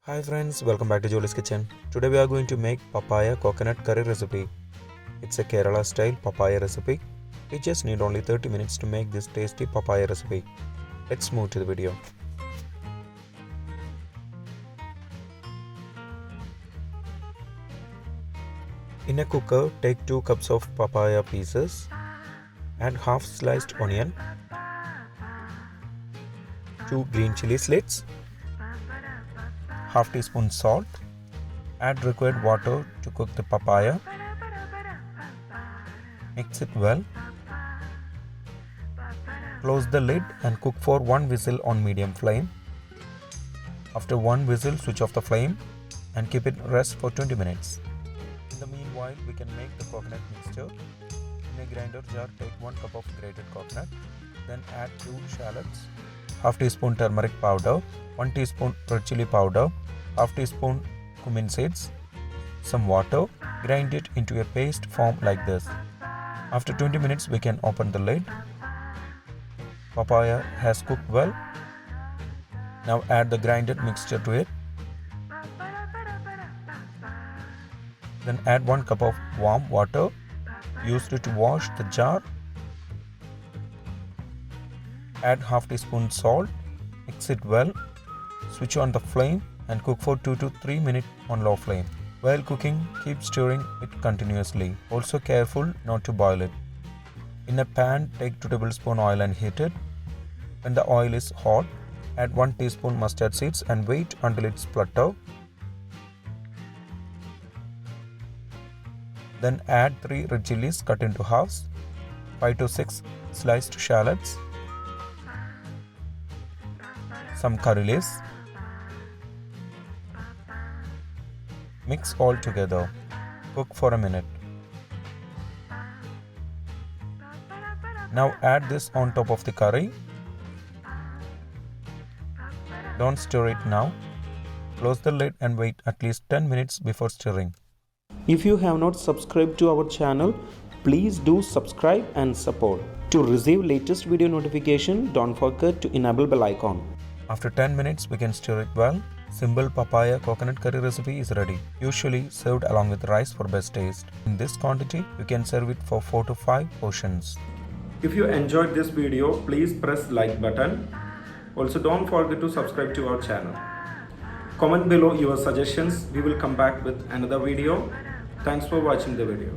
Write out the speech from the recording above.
Hi friends, welcome back to Jolys kitchen. Today we are going to make papaya coconut curry recipe. It's a Kerala style papaya recipe. We just need only 30 minutes to make this tasty papaya recipe. Let's move to the video. In a cooker, take 2 cups of papaya pieces, add half sliced onion, 2 green chilli slits, half teaspoon salt, add required water to cook the papaya, mix it well, close the lid and cook for 1 whistle on medium flame. After 1 whistle, switch off the flame and keep it rest for 20 minutes. In the meanwhile, we can make the coconut mixture. In a grinder jar, take 1 cup of grated coconut, then add 2 shallots, half teaspoon turmeric powder, 1 teaspoon red chilli powder, half teaspoon cumin seeds, some water, grind it into a paste form like this. After 20 minutes, we can open the lid. Papaya has cooked well. Now add the grinded mixture to it. Then add 1 cup of warm water. Use it to wash the jar. Add half teaspoon salt. Mix it well. Switch on the flame and cook for 2 to 3 minutes on low flame. While cooking, keep stirring it continuously. Also careful not to boil it. In a pan, take 2 tablespoons oil and heat it. When the oil is hot, add 1 teaspoon mustard seeds and wait until it splutters. Then add 3 red chilies cut into halves, 5 to 6 sliced shallots, some curry leaves. Mix all together. Cook for a minute. Now add this on top of the curry. Don't stir it now. Close the lid and wait at least 10 minutes before stirring. If you have not subscribed to our channel, please do subscribe and support. To receive latest video notification, don't forget to enable bell icon. After 10 minutes, we can stir it well. Simple papaya coconut curry recipe is ready. Usually served along with rice for best taste. In this quantity, you can serve it for 4 to 5 portions. If you enjoyed this video, please press like button. Also don't forget to subscribe to our channel. Comment below your suggestions. We will come back with another video. Thanks for watching the video.